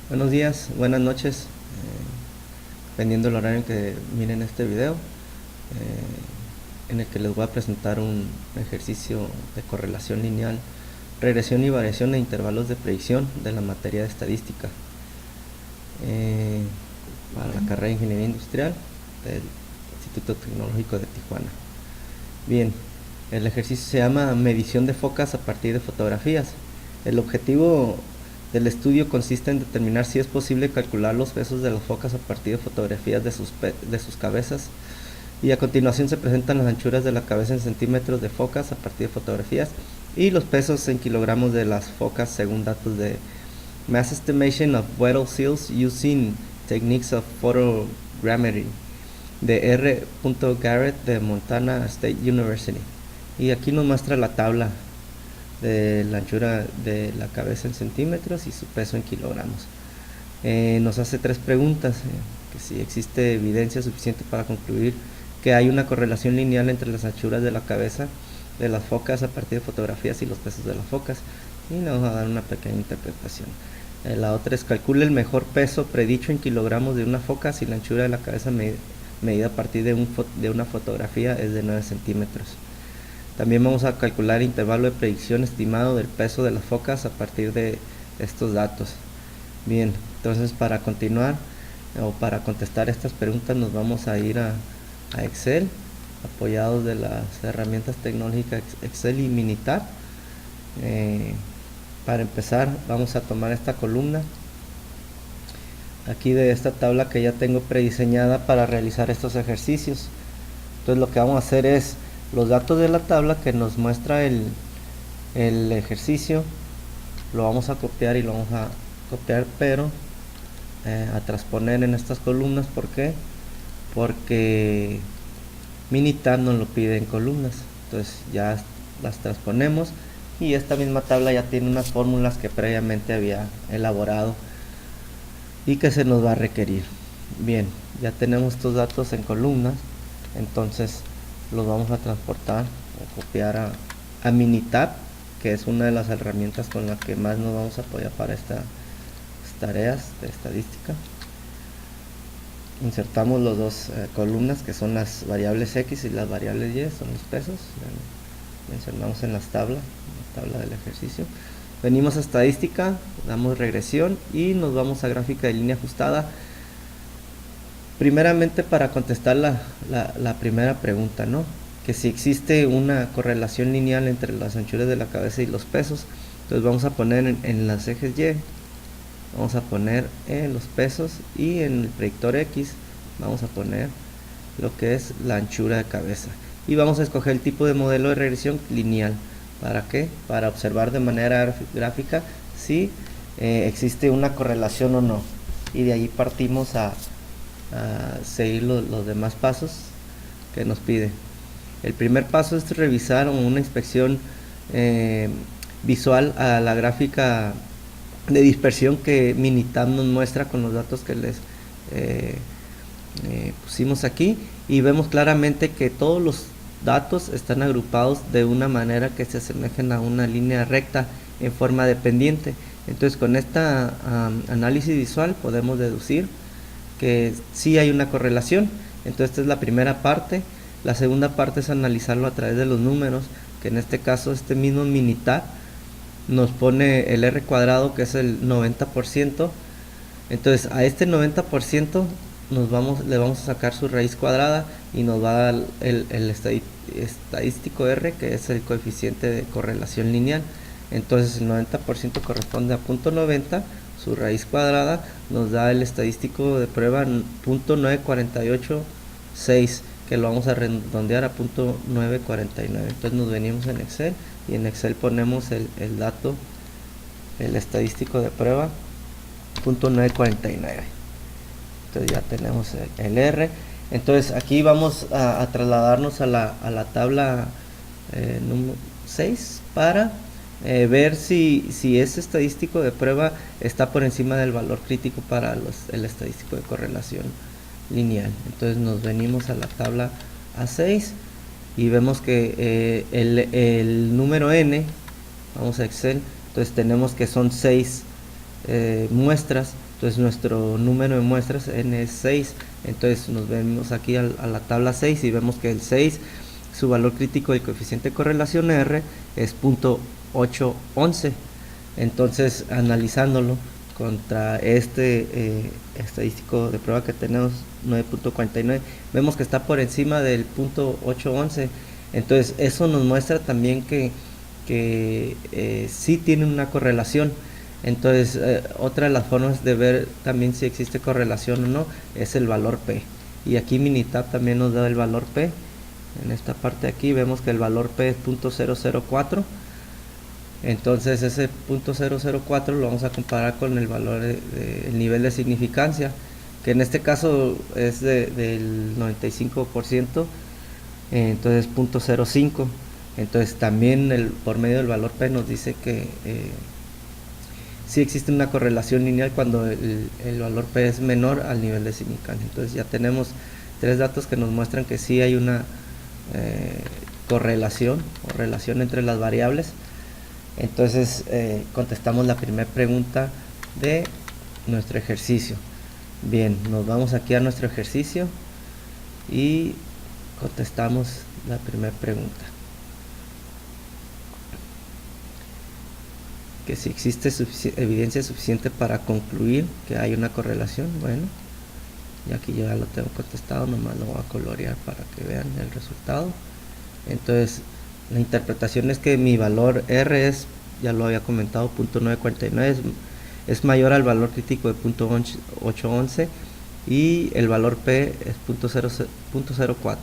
Buenos días, buenas noches, dependiendo del horario en que miren este video, en el que les voy a presentar un ejercicio de correlación lineal, regresión y variación de intervalos de predicción de la materia de estadística, para la carrera de Ingeniería Industrial del Instituto Tecnológico de Tijuana. Bien, el ejercicio se llama medición de focas a partir de fotografías. El objetivo del estudio consiste en determinar si es posible calcular los pesos de las focas a partir de fotografías de sus cabezas, y a continuación se presentan las anchuras de la cabeza en centímetros de focas a partir de fotografías y los pesos en kilogramos de las focas según datos de Mass Estimation of Weddell Seals Using Techniques of Photogrammetry de R. Garrett de Montana State University. Y aquí nos muestra la tabla de la anchura de la cabeza en centímetros y su peso en kilogramos. Nos hace tres preguntas: que si existe evidencia suficiente para concluir que hay una correlación lineal entre las anchuras de la cabeza de las focas a partir de fotografías y los pesos de las focas, y nos va a dar una pequeña interpretación. La otra es: calcule el mejor peso predicho en kilogramos de una foca si la anchura de la cabeza medida a partir de una fotografía es de 9 centímetros. También vamos a calcular el intervalo de predicción estimado del peso de las focas a partir de estos datos. Bien, entonces para continuar o para contestar estas preguntas nos vamos a ir a Excel, apoyados de las herramientas tecnológicas Excel y Minitab. Para empezar vamos a tomar esta columna aquí de esta tabla que ya tengo prediseñada para realizar estos ejercicios. Entonces lo que vamos a hacer es los datos de la tabla que nos muestra el ejercicio, lo vamos a copiar y lo vamos a copiar, pero a transponer en estas columnas. ¿Por qué? Porque Minitab nos lo pide en columnas. Entonces ya las transponemos y esta misma tabla ya tiene unas fórmulas que previamente había elaborado y que se nos va a requerir. Bien, ya tenemos estos datos en columnas, entonces los vamos a transportar o copiar a Minitab, que es una de las herramientas con las que más nos vamos a apoyar para estas tareas de estadística. Insertamos las dos columnas, que son las variables X y las variables Y, son los pesos. Mencionamos en la tabla del ejercicio. Venimos a estadística, damos regresión y nos vamos a gráfica de línea ajustada. Primeramente, para contestar la primera pregunta, ¿no? Que si existe una correlación lineal entre las anchuras de la cabeza y los pesos. Entonces vamos a poner en los ejes Y, vamos a poner en los pesos, y en el predictor X vamos a poner lo que es la anchura de cabeza, y vamos a escoger el tipo de modelo de regresión lineal. ¿Para qué? Para observar de manera gráfica si existe una correlación o no, y de ahí partimos a seguir los demás pasos que nos pide. El primer paso es revisar una inspección visual a la gráfica de dispersión que Minitab nos muestra con los datos que les pusimos aquí, y vemos claramente que todos los datos están agrupados de una manera que se asemejen a una línea recta en forma de pendiente. Entonces con este análisis visual podemos deducir que sí hay una correlación. Entonces esta es la primera parte. La segunda parte es analizarlo a través de los números, que en este caso este mismo Minitab nos pone el R cuadrado, que es el 90%. Entonces a este 90% le vamos a sacar su raíz cuadrada y nos va a dar el estadístico R, que es el coeficiente de correlación lineal. Entonces el 90% corresponde a 0.90, su raíz cuadrada nos da el estadístico de prueba 0.9486, que lo vamos a redondear a 0.949. Entonces nos venimos en Excel y en Excel ponemos el dato, el estadístico de prueba 0.949. Entonces ya tenemos el R. Entonces aquí vamos a trasladarnos a la tabla número 6 para ver si ese estadístico de prueba está por encima del valor crítico para el estadístico de correlación lineal. Entonces nos venimos a la tabla A6 y vemos que el número N, vamos a Excel, entonces tenemos que son 6 muestras, Entonces nuestro número de muestras n es 6. Entonces nos vemos aquí a la tabla 6 y vemos que el 6, su valor crítico del coeficiente de correlación R es 0.811. Entonces, analizándolo contra este estadístico de prueba que tenemos, 9.49, vemos que está por encima del 0.811. Entonces eso nos muestra también que sí tiene una correlación. Entonces otra de las formas de ver también si existe correlación o no es el valor P, y aquí Minitab también nos da el valor P. En esta parte de aquí vemos que el valor P es 0.004. entonces ese 0.004 lo vamos a comparar con el valor el nivel de significancia, que en este caso es del 95%, entonces 0.05. entonces también por medio del valor P nos dice que sí existe una correlación lineal cuando el valor P es menor al nivel de significancia. Entonces ya tenemos tres datos que nos muestran que sí hay una correlación o relación entre las variables. Entonces contestamos la primera pregunta de nuestro ejercicio. Bien, nos vamos aquí a nuestro ejercicio y contestamos la primera pregunta, que si existe evidencia suficiente para concluir que hay una correlación. Bueno, y aquí ya lo tengo contestado, nomás lo voy a colorear para que vean el resultado. Entonces la interpretación es que mi valor R es, ya lo había comentado, 0.949, es mayor al valor crítico de 0.811, y el valor P es 0.04,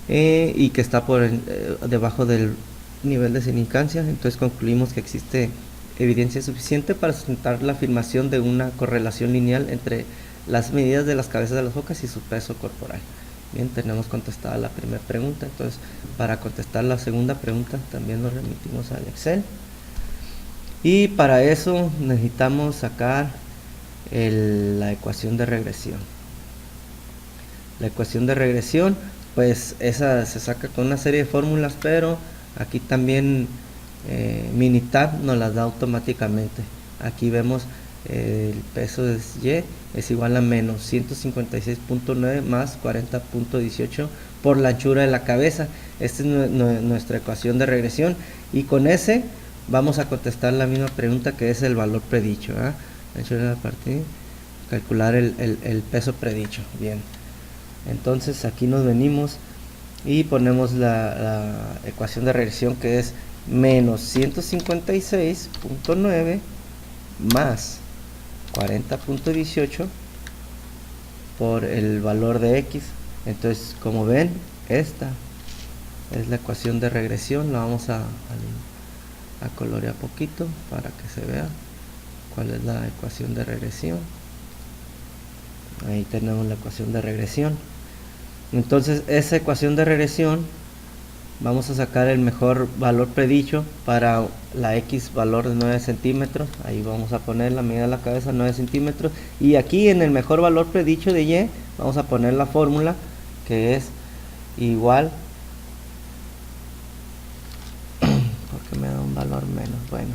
y que está por debajo del nivel de significancia. Entonces concluimos que existe evidencia suficiente para sustentar la afirmación de una correlación lineal entre las medidas de las cabezas de las focas y su peso corporal. Bien, tenemos contestada la primera pregunta. Entonces, para contestar la segunda pregunta también nos remitimos al Excel, y para eso necesitamos sacar la ecuación de regresión. La ecuación de regresión, pues esa se saca con una serie de fórmulas, pero aquí también Minitab nos las da automáticamente. Aquí vemos el peso es Y es igual a menos 156.9 más 40.18 por la anchura de la cabeza. Esta es nuestra ecuación de regresión, y con ese vamos a contestar la misma pregunta, que es el valor predicho, la anchura de la partida, calcular el peso predicho. Bien, entonces aquí nos venimos y ponemos la ecuación de regresión, que es menos 156.9 más 40.18 por el valor de X. Entonces, como ven, esta es la ecuación de regresión. La vamos a colorear poquito para que se vea cuál es la ecuación de regresión. Ahí tenemos la ecuación de regresión. Entonces esa ecuación de regresión vamos a sacar el mejor valor predicho para la X valor de 9 centímetros. Ahí vamos a poner la medida de la cabeza, 9 centímetros, y aquí en el mejor valor predicho de Y vamos a poner la fórmula, que es igual porque me da un valor menos. Bueno,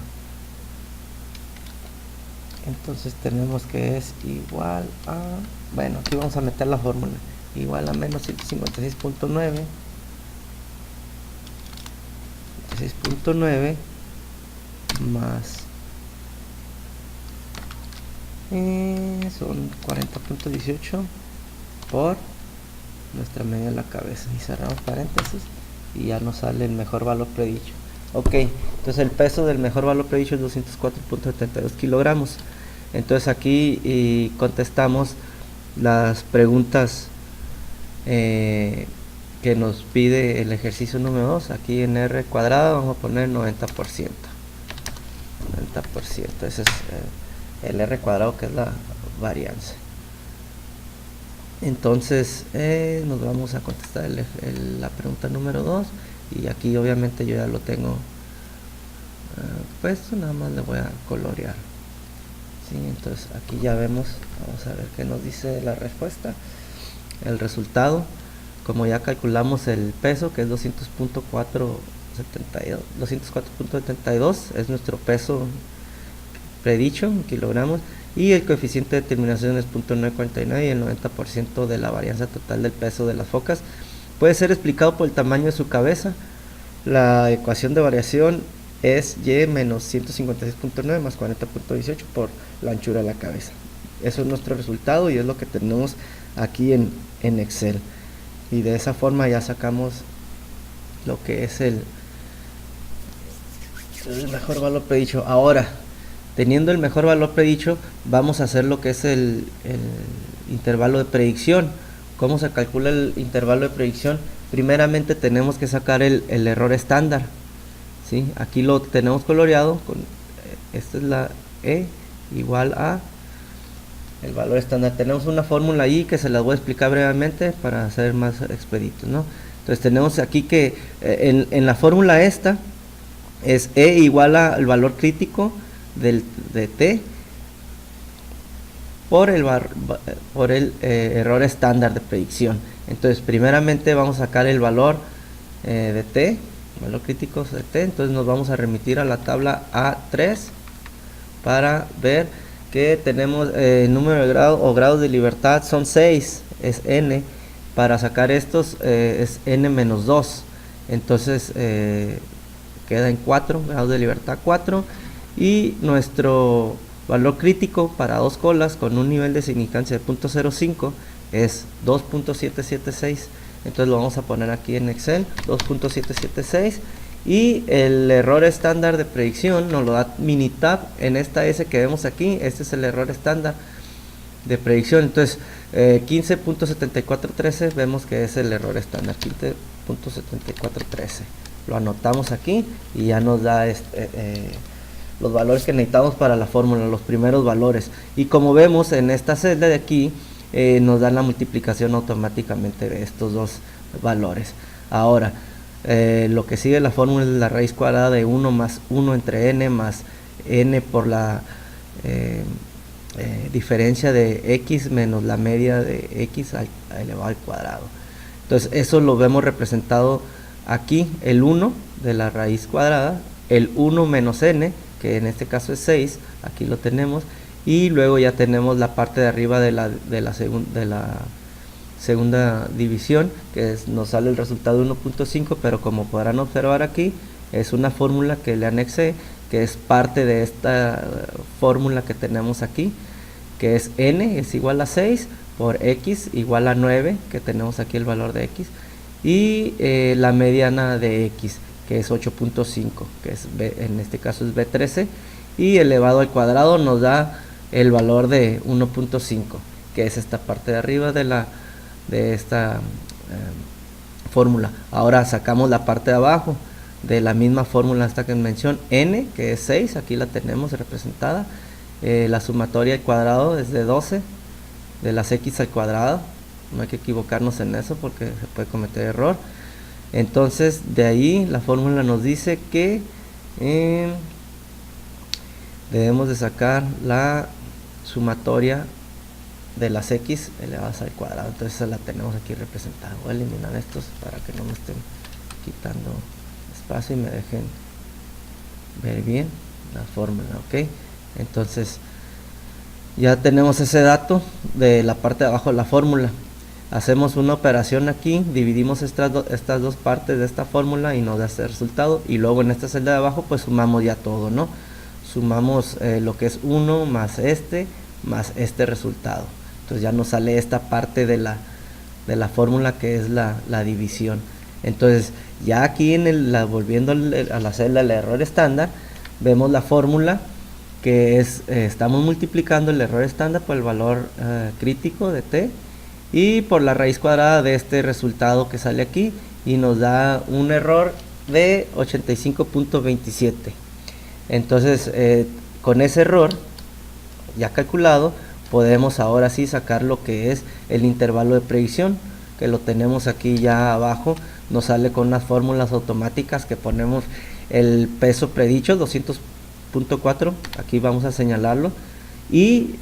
entonces tenemos que es igual a, bueno, aquí vamos a meter la fórmula, igual a menos 156.9 6.9 más son 40.18 por nuestra medida de la cabeza, y cerramos paréntesis y ya nos sale el mejor valor predicho. Ok, entonces el peso del mejor valor predicho es 204.72 kilogramos. Entonces aquí contestamos las preguntas que nos pide el ejercicio número 2. Aquí en R cuadrado vamos a poner 90%. 90%, ese es el R cuadrado, que es la varianza. Entonces nos vamos a contestar la pregunta número 2, y aquí obviamente yo ya lo tengo puesto, nada más le voy a colorear. ¿Sí? Entonces aquí ya vemos, vamos a ver qué nos dice la respuesta. El resultado, como ya calculamos el peso, que es 204.72, es nuestro peso predicho en kilogramos, y el coeficiente de determinación es 0.949 y el 90% de la varianza total del peso de las focas puede ser explicado por el tamaño de su cabeza. La ecuación de variación es y menos 156.9 más 40.18 por la anchura de la cabeza. Eso es nuestro resultado y es lo que tenemos aquí en Excel, y de esa forma ya sacamos lo que es el mejor valor predicho. Ahora, teniendo el mejor valor predicho, vamos a hacer lo que es el intervalo de predicción. ¿Cómo se calcula el intervalo de predicción? Primeramente tenemos que sacar el error estándar, ¿sí? Aquí lo tenemos coloreado con esta es la E igual a el valor estándar. Tenemos una fórmula ahí que se las voy a explicar brevemente para hacer más expedito, ¿no? Entonces tenemos aquí que en la fórmula esta es E igual al valor crítico de T por el error estándar de predicción. Entonces primeramente vamos a sacar el valor de T, valor crítico de T. Entonces nos vamos a remitir a la tabla A3 para ver que tenemos el número de grados o grados de libertad son 6, es N. Para sacar estos es N menos 2, entonces queda en 4, grados de libertad 4, y nuestro valor crítico para dos colas con un nivel de significancia de 0.05 es 2.776. entonces lo vamos a poner aquí en Excel, 2.776, y el error estándar de predicción nos lo da Minitab en esta S que vemos aquí. Este es el error estándar de predicción. Entonces 15.7413 vemos que es el error estándar, 15.7413. Lo anotamos aquí y ya nos da los valores que necesitamos para la fórmula, los primeros valores. Y como vemos en esta celda de aquí, nos da la multiplicación automáticamente de estos dos valores. Ahora, lo que sigue la fórmula es la raíz cuadrada de 1 más 1 entre n más n por la diferencia de x menos la media de x elevado al cuadrado. Entonces eso lo vemos representado aquí, el 1 de la raíz cuadrada, el 1 menos n, que en este caso es 6, aquí lo tenemos, y luego ya tenemos la parte de arriba de la segunda división, que nos sale el resultado de 1.5, pero como podrán observar aquí, es una fórmula que le anexé, que es parte de esta fórmula que tenemos aquí, que es n es igual a 6 por x igual a 9, que tenemos aquí el valor de x, y la mediana de x, que es 8.5, que es B, en este caso es B13, y elevado al cuadrado nos da el valor de 1.5, que es esta parte de arriba de esta fórmula. Ahora sacamos la parte de abajo de la misma fórmula esta que mencioné, n, que es 6, aquí la tenemos representada. La sumatoria al cuadrado es de 12 de las x al cuadrado, no hay que equivocarnos en eso porque se puede cometer error. Entonces de ahí la fórmula nos dice que debemos de sacar la sumatoria de las x elevadas al cuadrado. Entonces la tenemos aquí representada. Voy a eliminar estos para que no me estén quitando espacio y me dejen ver bien la fórmula, ok. Entonces ya tenemos ese dato de la parte de abajo de la fórmula. Hacemos una operación aquí, dividimos estas dos partes de esta fórmula y nos da este resultado, y luego en esta celda de abajo pues sumamos ya todo, ¿no? Sumamos lo que es 1 más este resultado. Entonces ya nos sale esta parte de la fórmula que es la división. Entonces ya aquí volviendo a la celda del error estándar, vemos la fórmula que es, estamos multiplicando el error estándar por el valor crítico de t y por la raíz cuadrada de este resultado que sale aquí, y nos da un error de 85.27. entonces con ese error ya calculado podemos ahora sí sacar lo que es el intervalo de predicción, que lo tenemos aquí ya abajo. Nos sale con unas fórmulas automáticas que ponemos el peso predicho 200.4, aquí vamos a señalarlo, y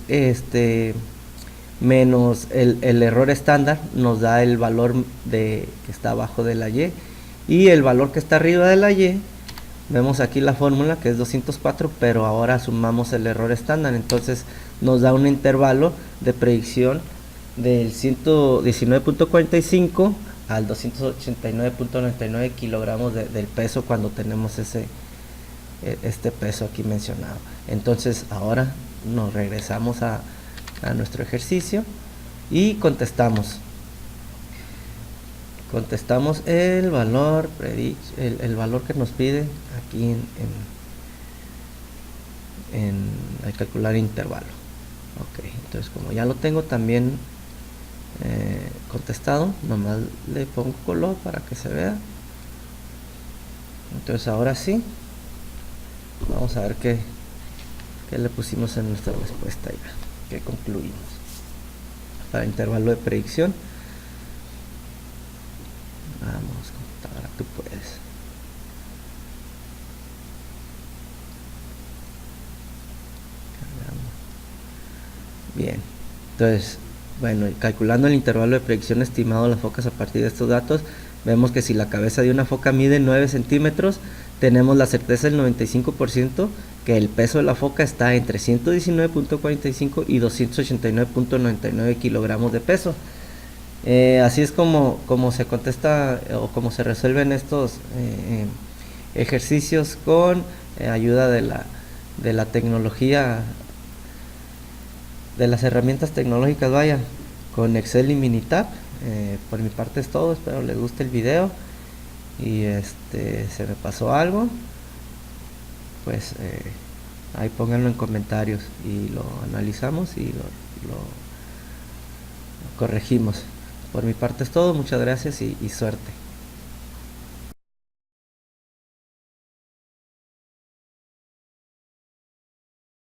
menos el error estándar nos da el valor que está abajo de la y el valor que está arriba de la y Vemos aquí la fórmula que es 204, pero ahora sumamos el error estándar, entonces nos da un intervalo de predicción del 119.45 al 289.99 kilogramos del peso cuando tenemos este peso aquí mencionado. Entonces ahora nos regresamos a nuestro ejercicio y contestamos el valor el valor que nos pide aquí al calcular intervalo. Ok, entonces como ya lo tengo también contestado, nomás le pongo color para que se vea. Entonces ahora sí, vamos a ver qué le pusimos en nuestra respuesta ya, que concluimos. Para intervalo de predicción, vamos, computadora, tú puedes. Bien, entonces, bueno, calculando el intervalo de predicción estimado de las focas a partir de estos datos, vemos que si la cabeza de una foca mide 9 centímetros, tenemos la certeza del 95% que el peso de la foca está entre 119.45 y 289.99 kilogramos de peso. Así es como se contesta o como se resuelven estos ejercicios con ayuda de la tecnología, de las herramientas tecnológicas, vaya, con Excel y Minitab. Por mi parte es todo, espero les guste el video y se me pasó algo, pues ahí pónganlo en comentarios y lo analizamos y lo corregimos. Por mi parte es todo, muchas gracias y suerte.